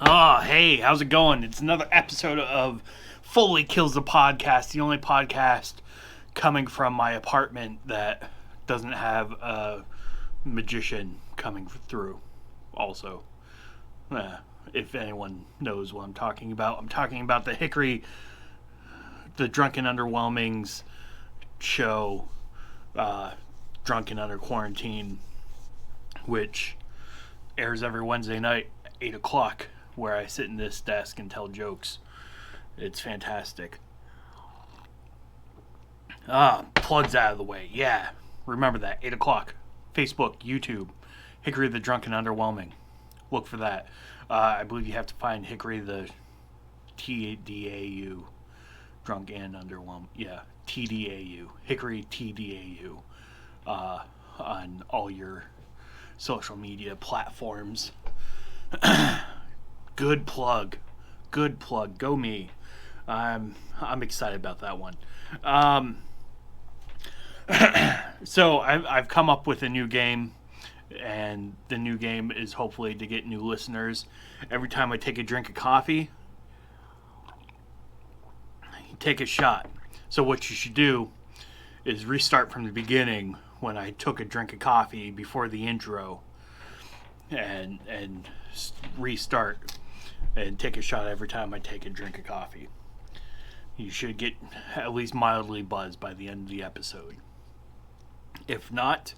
Oh, hey, how's it going? It's another episode of Foley Kills the Podcast, the only podcast coming from my apartment that doesn't have a magician coming through. Also, if anyone knows what I'm talking about the Hickory, the Drunken Underwhelmings show, Drunken Under Quarantine, which airs every Wednesday night, 8 o'clock, where I sit in this desk and tell jokes. It's fantastic. Plugs out of the way. Yeah, remember that. 8 o'clock. Facebook, YouTube, Hickory the Drunken Underwhelming. Look for that. I believe you have to find Hickory the TDAU. Drunk and Underwhelming. Yeah, TDAU. Hickory TDAU. On all your social media platforms. Good plug. Go me. I'm excited about that one. So I've come up with a new game, and the new game is hopefully to get new listeners. Every time I take a drink of coffee, you take a shot. So what you should do is restart from the beginning when I took a drink of coffee before the intro, and restart and take a shot every time I take a drink of coffee. You should get at least mildly buzzed by the end of the episode. If not,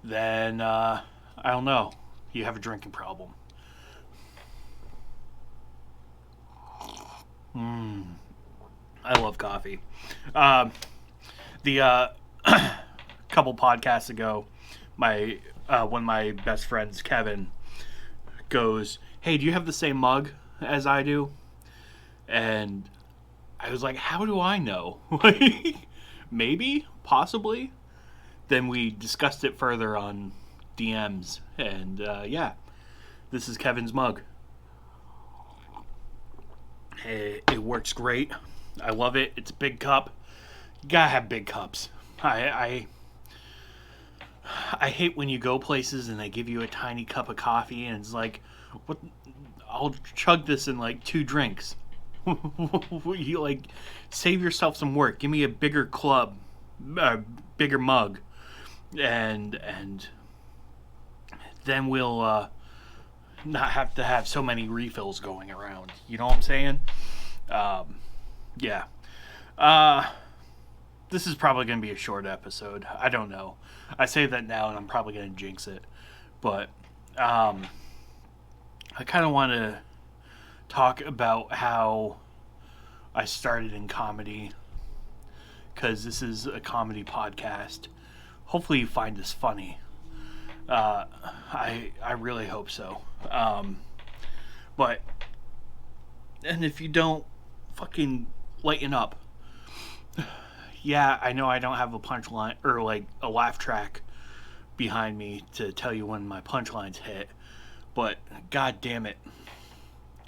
then I don't know. You have a drinking problem. I love coffee. The couple podcasts ago, one of my best friends, Kevin, goes, "Hey, do you have the same mug as I do?" And I was like, how do I know? Maybe, possibly. Then we discussed it further on DMs, and yeah, this is Kevin's mug. It works great. I love it. It's a big cup. You gotta have big cups. I hate when you go places and they give you a tiny cup of coffee and it's like, what? I'll chug this in like 2 drinks. You like save yourself some work. Give me a bigger bigger mug, and then we'll not have to have so many refills going around. You know what I'm saying? Yeah. This is probably going to be a short episode. I don't know. I say that now and I'm probably going to jinx it. But I kind of want to talk about how I started in comedy, because this is a comedy podcast. Hopefully you find this funny. I really hope so. But and if you don't, fucking lighten up. Yeah, I know I don't have a punchline or like a laugh track behind me to tell you when my punchlines hit, but god damn it.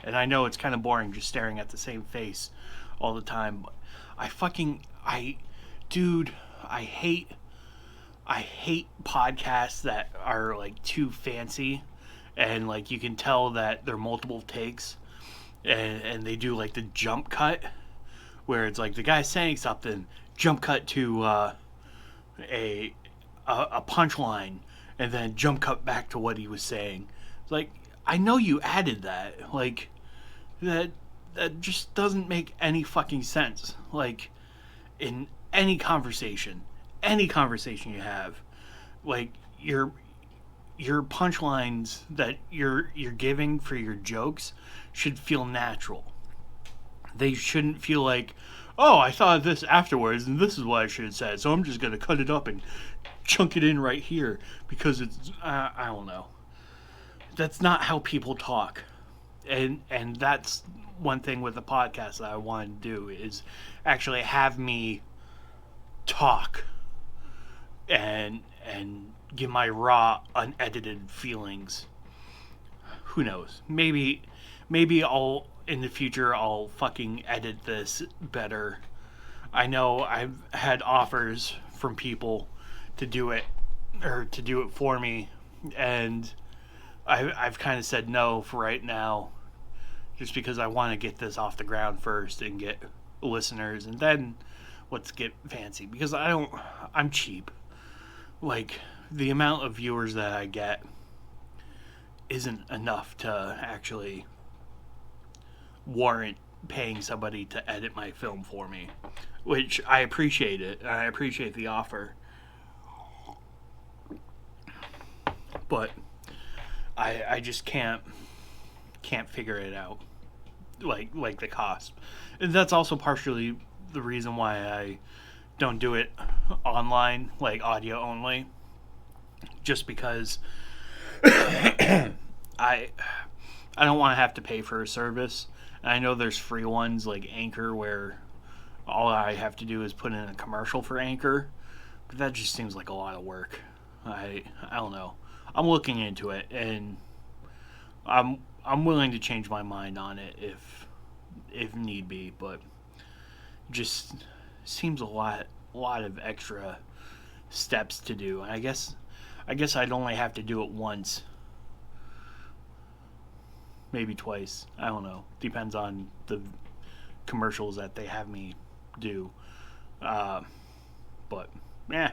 And I know it's kind of boring just staring at the same face all the time, but I hate podcasts that are like too fancy, and like you can tell that they're multiple takes, and they do like the jump cut where it's like the guy's saying something, jump cut to a punchline, and then jump cut back to what he was saying. It's like, I know you added that. Like, that just doesn't make any fucking sense. Like, in any conversation you have, like, your punchlines that you're giving for your jokes should feel natural. They shouldn't feel like, oh, I thought of this afterwards and this is what I should have said, so I'm just gonna cut it up and chunk it in right here because it's I don't know. That's not how people talk. And that's one thing with the podcast that I want to do, is actually have me talk and give my raw, unedited feelings. Who knows? Maybe I'll in the future I'll fucking edit this better. I know I've had offers from people to do it for me, and I've kind of said no for right now, just because I want to get this off the ground first and get listeners, and then let's get fancy, because I'm cheap. Like, the amount of viewers that I get isn't enough to actually warrant paying somebody to edit my film for me, which I appreciate it. I appreciate the offer, but I just can't figure it out, like the cost. And that's also partially the reason why I don't do it online, like audio only, just because I don't want to have to pay for a service. And I know there's free ones like Anchor where all I have to do is put in a commercial for Anchor, but that just seems like a lot of work. I don't know. I'm looking into it, and I'm willing to change my mind on it if need be, but just seems a lot of extra steps to do. And I guess I'd only have to do it once, maybe twice. I don't know. Depends on the commercials that they have me do. But yeah.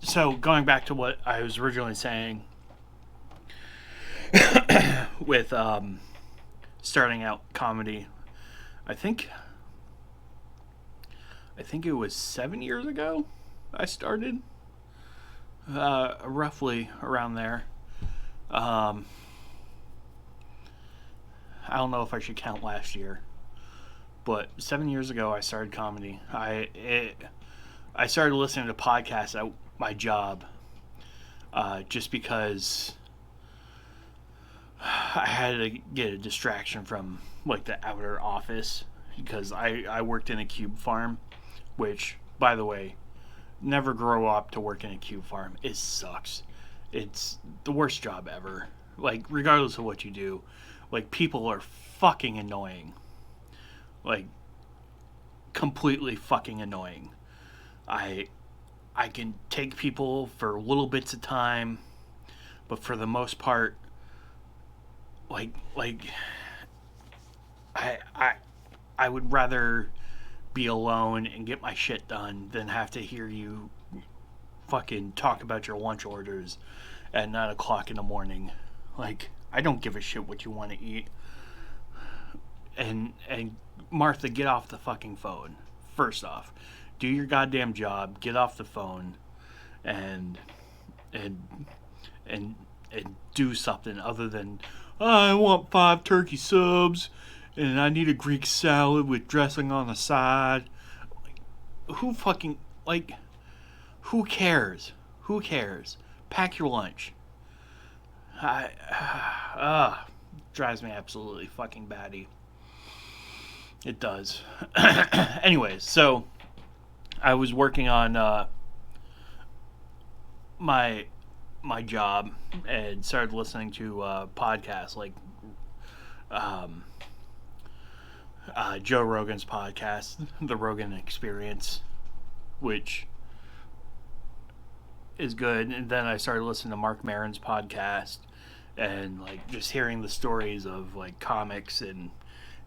So going back to what I was originally saying with starting out comedy, I think it was 7 years ago I started, roughly around there. I don't know if I should count last year, but 7 years ago I started comedy. I started listening to podcasts at my job, just because I had to get a distraction from like the outer office, because I worked in a cube farm, which, by the way, never grow up to work in a cube farm. It sucks. It's the worst job ever. Like, regardless of what you do, like, people are fucking annoying. Like, completely fucking annoying. I can take people for little bits of time, but for the most part, like I would rather be alone and get my shit done than have to hear you fucking talk about your lunch orders at 9 o'clock in the morning. Like, I don't give a shit what you want to eat. And Martha, get off the fucking phone. First off, do your goddamn job. Get off the phone, and do something other than, oh, I want 5 turkey subs, and I need a Greek salad with dressing on the side. Who fucking, like, who cares? Who cares? Pack your lunch. Drives me absolutely fucking batty. It does. Anyways, so I was working on my job and started listening to podcasts like Joe Rogan's podcast, The Rogan Experience, which is good. And then I started listening to Mark Maron's podcast, and like just hearing the stories of like comics and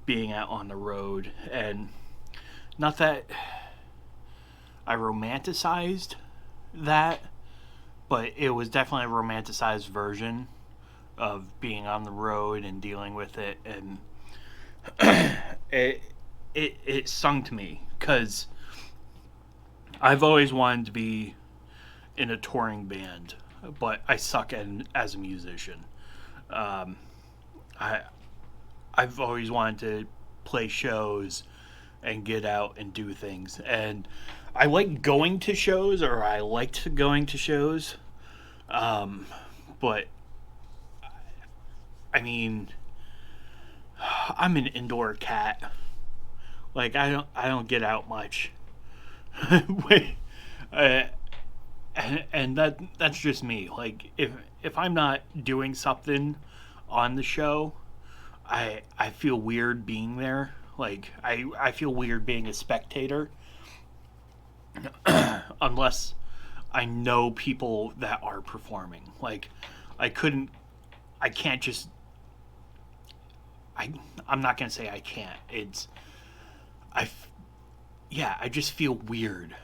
being out on the road. And not that I romanticized that, but it was definitely a romanticized version of being on the road and dealing with it. And it sung to me, because I've always wanted to be in a touring band, but I suck as a musician. I've always wanted to play shows and get out and do things, and I like going to shows, or I liked going to shows, but I mean, I'm an indoor cat. Like, I don't get out much. Wait, and that's just me. Like, if I'm not doing something on the show, I feel weird being there. Like, I feel weird being a spectator, unless I know people that are performing. Like, I can't just I'm not gonna say I can't. I yeah, I just feel weird.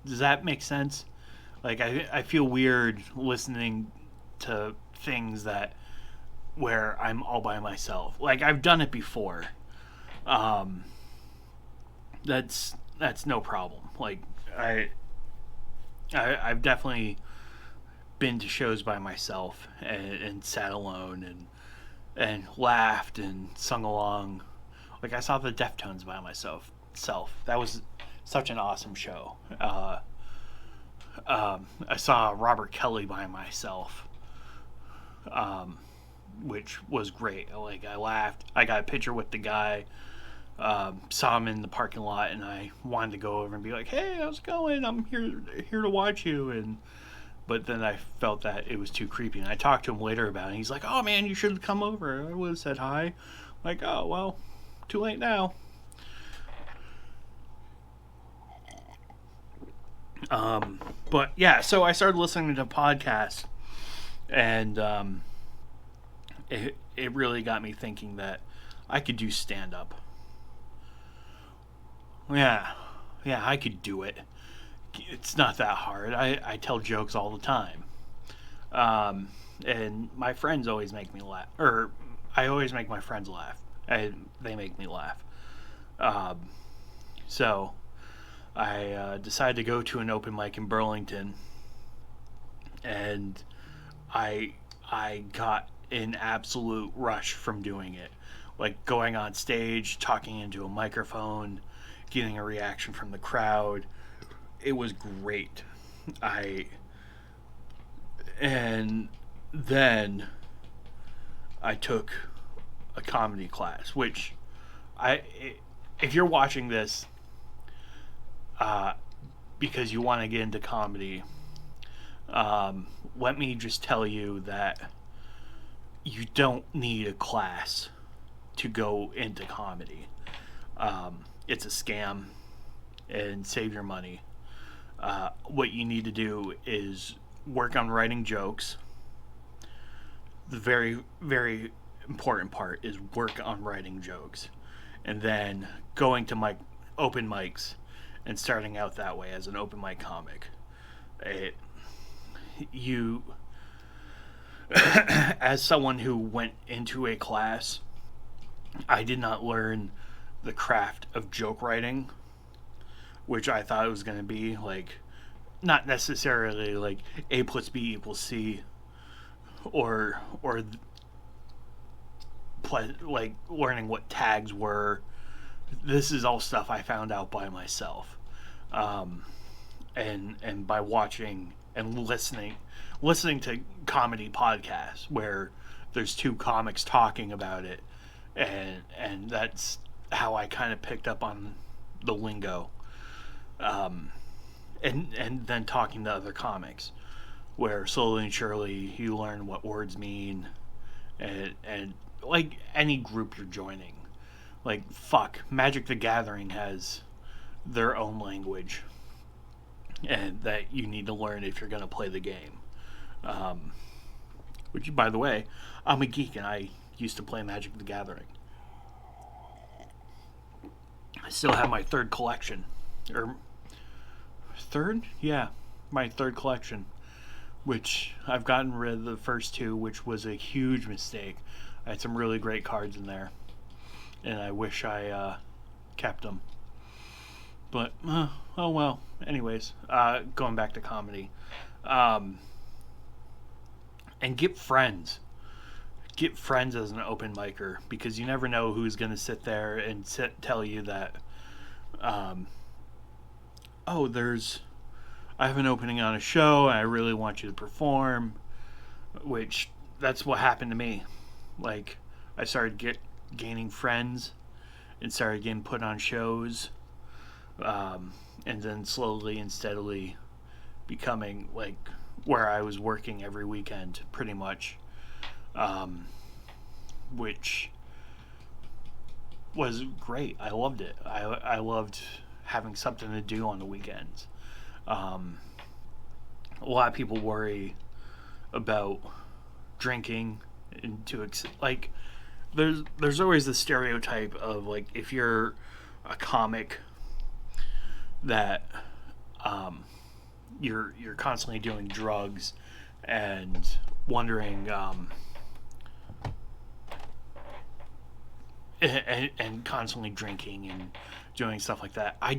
Does that make sense? Like I feel weird listening to things that where I'm all by myself. Like I've done it before. Um, that's no problem. Like I, I've definitely been to shows by myself and sat alone and laughed and sung along. Like I saw the Deftones by myself. That was such an awesome show. I saw Robert Kelly by myself, um, which was great. Like I laughed. I got a picture with the guy. Saw him in the parking lot, and I wanted to go over and be like, "Hey, how's it going? I'm here to watch you." And but then I felt that it was too creepy, and I talked to him later about it. And he's like, "Oh man, you should have come over. I would have said hi." Like, oh well, too late now. But yeah, so I started listening to podcasts, and it really got me thinking that I could do stand up. Yeah, yeah, I could do it. It's not that hard. I tell jokes all the time, um, and my friends always make me laugh, or I always make my friends laugh. They make me laugh. Um, so I decided to go to an open mic in Burlington, and I I got an absolute rush from doing it. Like going on stage, talking into a microphone, getting a reaction from the crowd. It was great. I and then I took a comedy class, which I if you're watching this uh, because you want to get into comedy, let me just tell you that you don't need a class to go into comedy. It's a scam, and save your money. What you need to do is work on writing jokes. The very, very important part is work on writing jokes. And then going to open mics and starting out that way as an open mic comic. It, you, as someone who went into a class, I did not learn the craft of joke writing, which I thought it was going to be like not necessarily like A plus B equals C, or like learning what tags were. This is all stuff I found out by myself, um, and by watching and listening to comedy podcasts where there's two comics talking about it, and that's how I kind of picked up on the lingo, um, and then talking to other comics, where slowly and surely you learn what words mean, and like any group you're joining, like fuck, Magic the Gathering has their own language, and that you need to learn if you're going to play the game. Um, which, by the way, I'm a geek and I used to play Magic the Gathering. I still have my third collection, or third, yeah, my third collection, which I've gotten rid of the first two, which was a huge mistake. I had some really great cards in there, and I wish I kept them. But oh well. Anyways, going back to comedy, um, and get friends. Get friends as an open micer, because you never know who's going to sit there and tell you that, um, oh, I have an opening on a show and I really want you to perform, which that's what happened to me. Like, I started gaining friends and started getting put on shows, and then slowly and steadily becoming like where I was working every weekend pretty much, which was great. I loved it. I loved having something to do on the weekends. Um, a lot of people worry about drinking like there's always the stereotype of like if you're a comic that you're constantly doing drugs and wondering and constantly drinking and doing stuff like that. I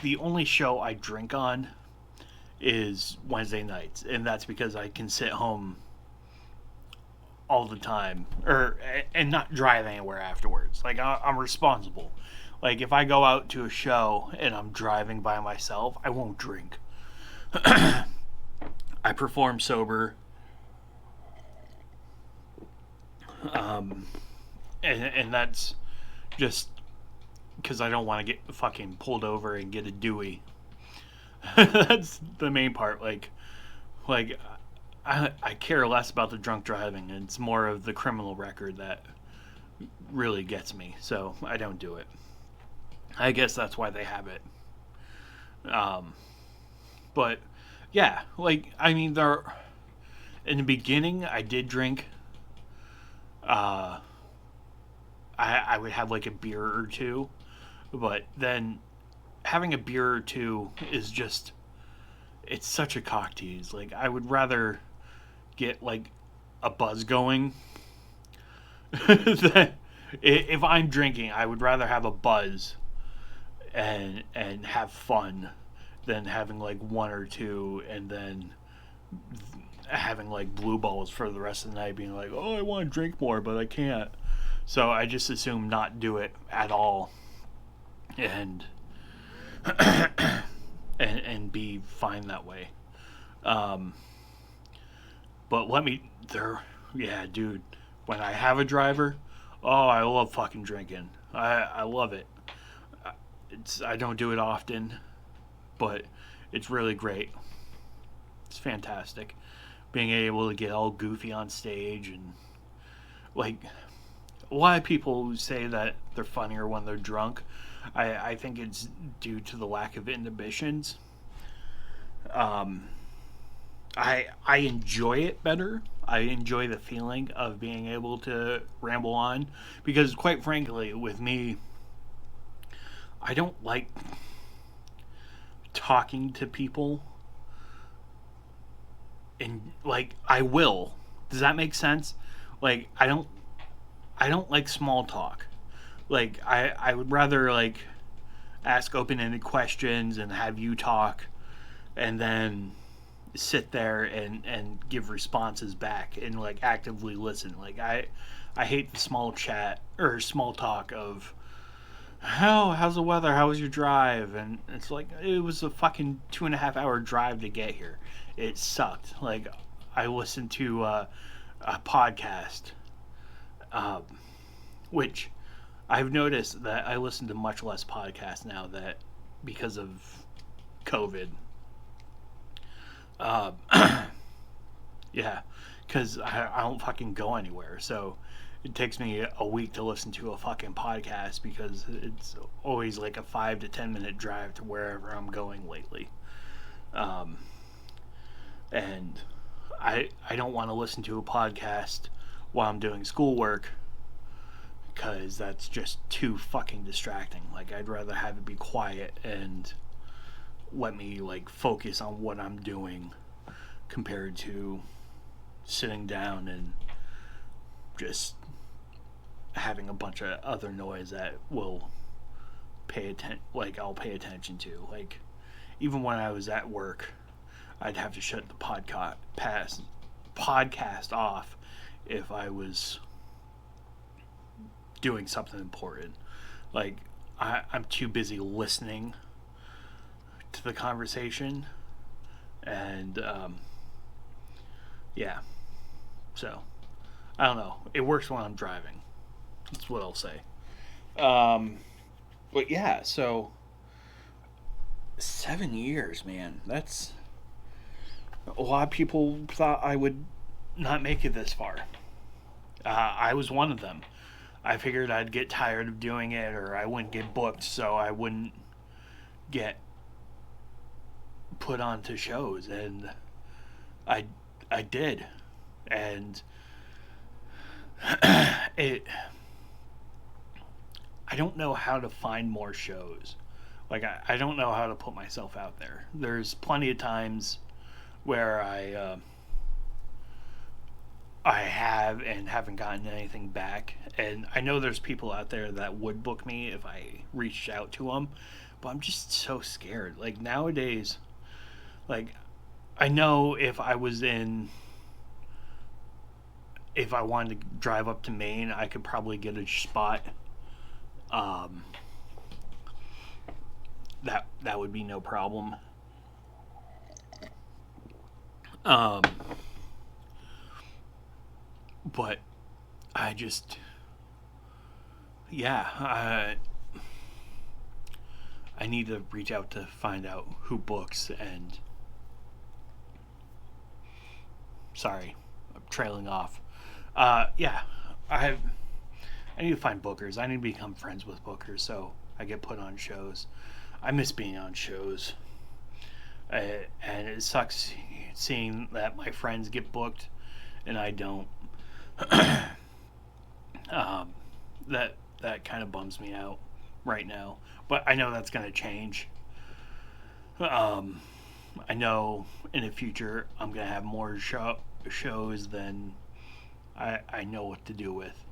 the only show I drink on is Wednesday nights, and that's because I can sit home all the time, or and not drive anywhere afterwards. Like I'm responsible. Like if I go out to a show and I'm driving by myself, I won't drink. I perform sober, and that's just because I don't want to get fucking pulled over and get a Dewey. That's the main part. Like I care less about the drunk driving. It's more of the criminal record that really gets me. So I don't do it. I guess that's why they have it. But yeah, like I mean, there. In the beginning, I did drink. I would have like a beer or two, but then having a beer or two is just it's such a cock tease. Like I would rather get like a buzz going. That if I'm drinking, I would rather have a buzz and have fun than having like one or two and then having like blue balls for the rest of the night, being like, oh, I want to drink more, but I can't. So I just assume not do it at all, and and be fine that way. Um, but yeah, dude. When I have a driver, oh, I love fucking drinking. I love it. I don't do it often, but it's really great. It's fantastic. Being able to get all goofy on stage and like a lot of people say that they're funnier when they're drunk. I think it's due to the lack of inhibitions. I enjoy it better. I enjoy the feeling of being able to ramble on because, quite frankly, with me, I don't like talking to people. And like I will. Does that make sense? Like I don't like small talk. Like I would rather like ask open-ended questions and have you talk and then sit there and give responses back and like actively listen. Like I hate the small chat or small talk of how's the weather? How was your drive? And it's like it was a fucking 2.5 hour drive to get here. It sucked. Like I listened to a podcast, which I've noticed that I listen to much less podcasts now that because of COVID. Um, yeah, because I don't fucking go anywhere, so it takes me a week to listen to a fucking podcast because it's always like a 5 to 10 minute drive to wherever I'm going lately. Um, and I don't want to listen to a podcast while I'm doing schoolwork because that's just too fucking distracting. Like I'd rather have it be quiet and let me like focus on what I'm doing compared to sitting down and just having a bunch of other noise that will I'll pay attention to. Like even when I was at work, I'd have to shut the podcast off if I was doing something important. Like I'm too busy listening to the conversation, and yeah. So I don't know. It works when I'm driving. That's what I'll say. But yeah, so 7 years, man. That's a lot of people thought I would not make it this far. I was one of them. I figured I'd get tired of doing it, or I wouldn't get booked, so I wouldn't get put onto shows, and I did, and it I don't know how to find more shows. Like I don't know how to put myself out there. There's plenty of times where I have and haven't gotten anything back, and I know there's people out there that would book me if I reached out to them, but I'm just so scared. Like nowadays, like I know if I wanted to drive up to Maine, I could probably get a spot. Um, that would be no problem. Um, but I just yeah, I need to reach out to find out who books and sorry, I'm trailing off. Yeah, I I need to find bookers. I need to become friends with bookers so I get put on shows. I miss being on shows. And it sucks seeing that my friends get booked and I don't. um, that kind of bums me out right now. But I know that's going to change. Um, I know in the future I'm going to have more shows than I know what to do with.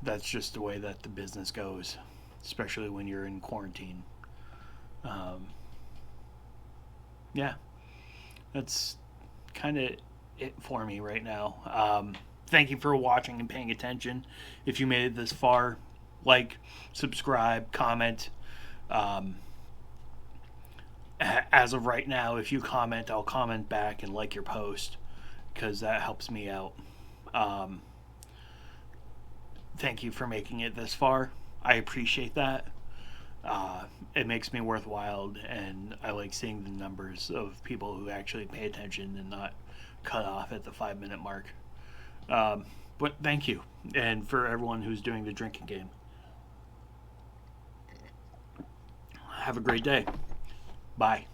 That's just the way that the business goes, especially when you're in quarantine. Um, yeah, that's kind of it for me right now. Thank you for watching and paying attention. If you made it this far, like, subscribe, comment. Um, as of right now, if you comment, I'll comment back and like your post because that helps me out. Um, Thank you for making it this far. I appreciate that. It makes me worthwhile, and I like seeing the numbers of people who actually pay attention and not cut off at the 5 minute mark. Um, but thank you, and for everyone who's doing the drinking game. Have a great day. Bye.